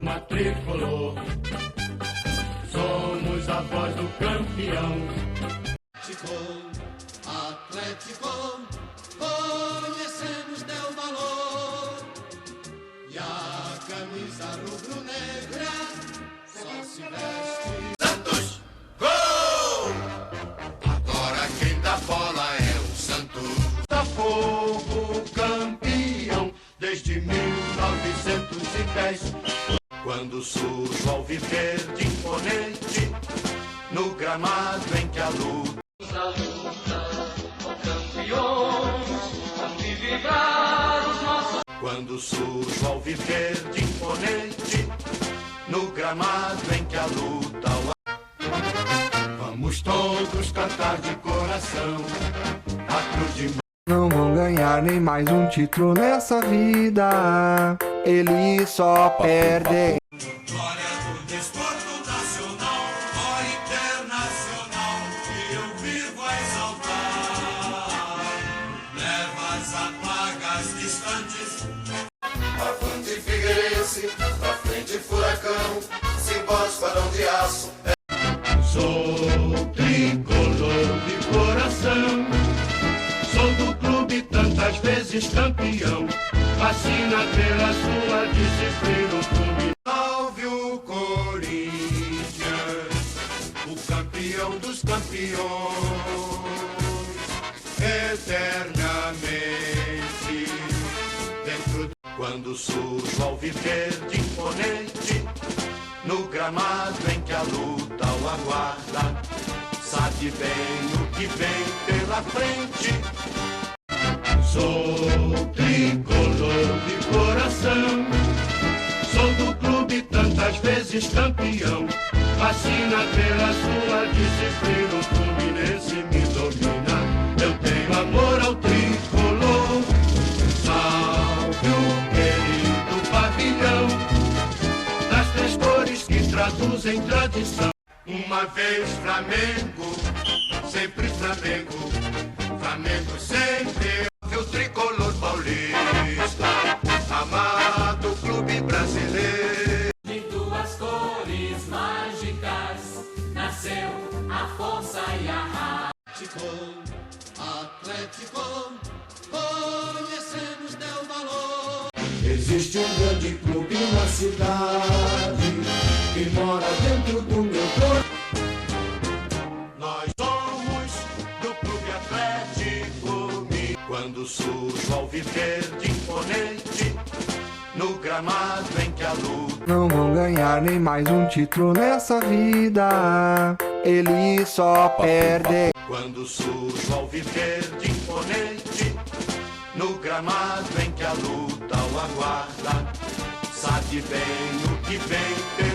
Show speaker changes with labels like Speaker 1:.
Speaker 1: Tricolor, somos a voz do campeão.
Speaker 2: Atlético, conhecemos teu valor. E a camisa rubro-negra só se veste. Santos, gol! Agora quem dá bola é o Santos.
Speaker 1: Botafogo, campeão desde 1910.
Speaker 2: Quando surge o alviverde imponente, no gramado em que a luta.
Speaker 3: A luta, campeões, onde vibrar os nossos.
Speaker 2: Quando surge o alviverde imponente, no gramado em que a luta.
Speaker 1: Vamos todos cantar de coração a cruz de.
Speaker 4: Não vão ganhar nem mais um título nessa vida, eles só perdem.
Speaker 2: Glória do desporto nacional, glória internacional, que eu vivo a exaltar. Leva as apagas distantes. Avante Figueirense, pra frente Furacão, Simbora Esquadrão de Aço.
Speaker 1: Sou tricolor de coração, sou do clube tantas vezes campeão. Vacina pela sua disciplina, o clube.
Speaker 2: Salve o Corinthians, o campeão dos campeões, eternamente dentro do. Quando surge o alviverde imponente, no gramado em que a luta o aguarda, sabe bem o que vem pela frente.
Speaker 1: Sou tricolor de coração, sou do clube tantas vezes campeão. Vacina pela sua disciplina, o Fluminense me domina. Eu tenho amor ao tricolor. Salve o querido pavilhão das três cores que traduzem tradição.
Speaker 2: Uma vez Flamengo, sempre Flamengo, Flamengo sempre. O tricolor paulista, amado clube brasileiro.
Speaker 3: De duas cores mágicas nasceu a força e a raça.
Speaker 2: Atlético, conhecemos teu valor.
Speaker 4: Existe um grande clube na cidade que mora dentro do meu corpo.
Speaker 2: Nós somos do clube Atlético. Quando surge o alviverde imponente, no gramado em que a luta.
Speaker 4: Não vão ganhar nem mais um título nessa vida, eles só perdem.
Speaker 2: Quando surge o alviverde imponente, no gramado em que a luta o aguarda, sabe bem o que vem pela.